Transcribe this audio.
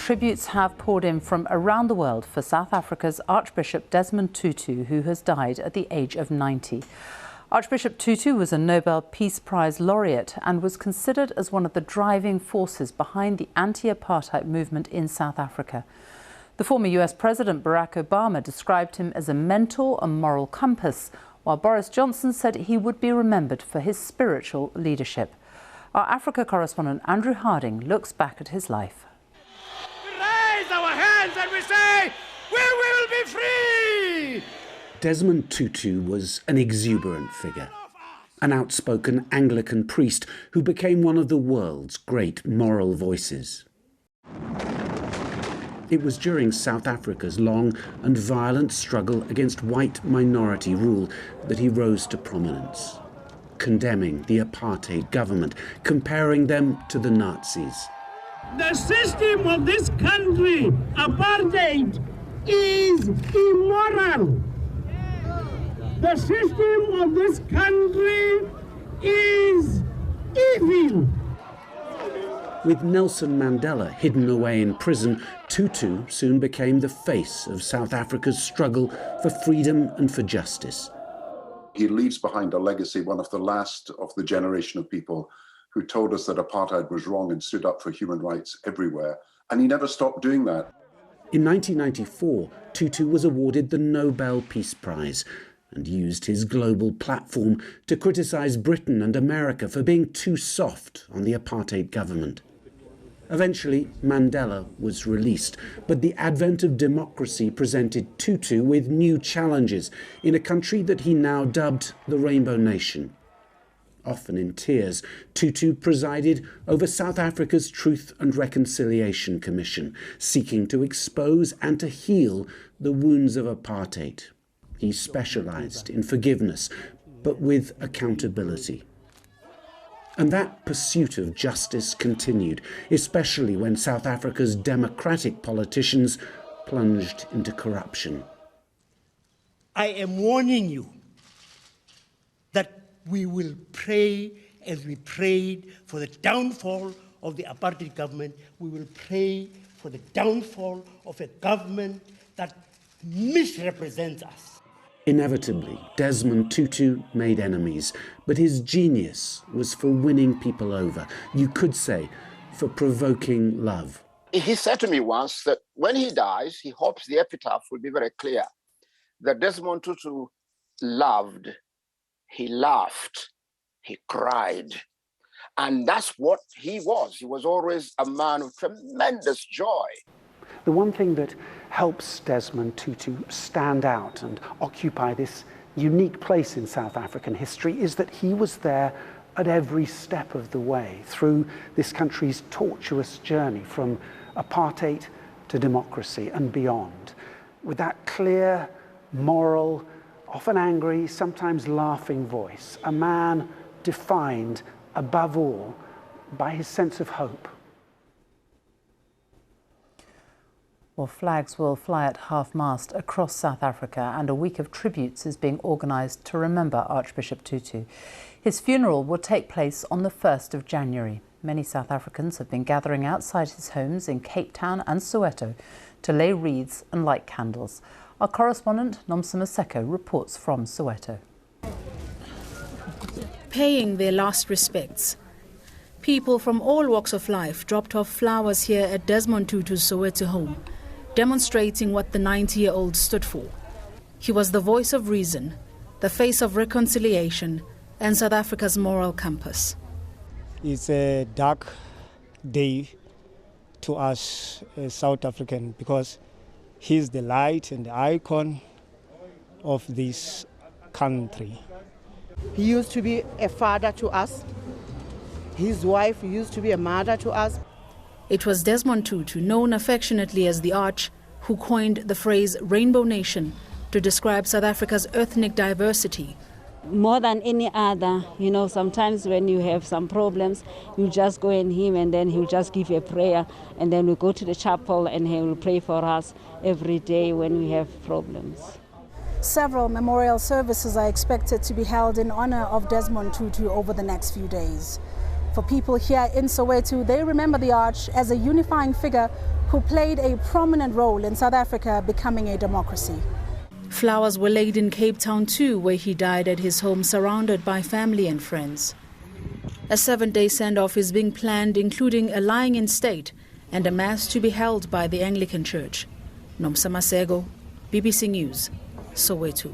tributes have poured in from around the world for South Africa's Archbishop Desmond Tutu, who has died at the age of 90. Archbishop Tutu was a Nobel Peace Prize laureate and was considered as one of the driving forces behind the anti-apartheid movement in South Africa. The former US President Barack Obama described him as a mentor and moral compass, while Boris Johnson said he would be remembered for his spiritual leadership. Our Africa correspondent Andrew Harding looks back at his life. We raise our hands and we say, we will be free! Desmond Tutu was an exuberant figure, an outspoken Anglican priest who became one of the world's great moral voices. It was during South Africa's long and violent struggle against white minority rule that he rose to prominence, condemning the apartheid government, comparing them to the Nazis. The system of this country, apartheid, is immoral. The system of this country is evil. With Nelson Mandela hidden away in prison, Tutu soon became the face of South Africa's struggle for freedom and for justice. He leaves behind a legacy, one of the last of the generation of people who told us that apartheid was wrong and stood up for human rights everywhere. And he never stopped doing that. In 1994, Tutu was awarded the Nobel Peace Prize and used his global platform to criticize Britain and America for being too soft on the apartheid government. Eventually, Mandela was released, but the advent of democracy presented Tutu with new challenges in a country that he now dubbed the Rainbow Nation. Often in tears, Tutu presided over South Africa's Truth and Reconciliation Commission, seeking to expose and to heal the wounds of apartheid. He specialized in forgiveness, but with accountability. And that pursuit of justice continued, especially when South Africa's democratic politicians plunged into corruption. I am warning you that we will pray as we prayed for the downfall of the apartheid government. We will pray for the downfall of a government that misrepresents us. Inevitably, Desmond Tutu made enemies, but his genius was for winning people over. You could say, for provoking love. He said to me once that when he dies, he hopes the epitaph will be very clear, that Desmond Tutu loved, he laughed, he cried. And that's what he was. He was always a man of tremendous joy. The one thing that helps Desmond Tutu stand out and occupy this unique place in South African history is that he was there at every step of the way through this country's tortuous journey from apartheid to democracy and beyond, with that clear, moral, often angry, sometimes laughing voice, a man defined above all by his sense of hope. Well, flags will fly at half-mast across South Africa, and a week of tributes is being organised to remember Archbishop Tutu. His funeral will take place on the 1st of January. Many South Africans have been gathering outside his homes in Cape Town and Soweto to lay wreaths and light candles. Our correspondent, Nomsa Maseko, reports from Soweto. Paying their last respects. People from all walks of life dropped off flowers here at Desmond Tutu's Soweto home, demonstrating what the 90-year-old stood for. He was the voice of reason, the face of reconciliation, and South Africa's moral compass. It's a dark day to us as South African because he's the light and the icon of this country. He used to be a father to us. His wife used to be a mother to us. It was Desmond Tutu, known affectionately as the Arch, who coined the phrase Rainbow Nation to describe South Africa's ethnic diversity. More than any other, sometimes when you have some problems, you just go in him and then he'll just give you a prayer, and then we go to the chapel and he will pray for us every day when we have problems. Several memorial services are expected to be held in honor of Desmond Tutu over the next few days. For people here in Soweto, they remember the Arch as a unifying figure who played a prominent role in South Africa becoming a democracy. Flowers were laid in Cape Town too, where he died at his home surrounded by family and friends. A 7-day send-off is being planned, including a lying-in state and a mass to be held by the Anglican Church. Nomsa, BBC News, Soweto.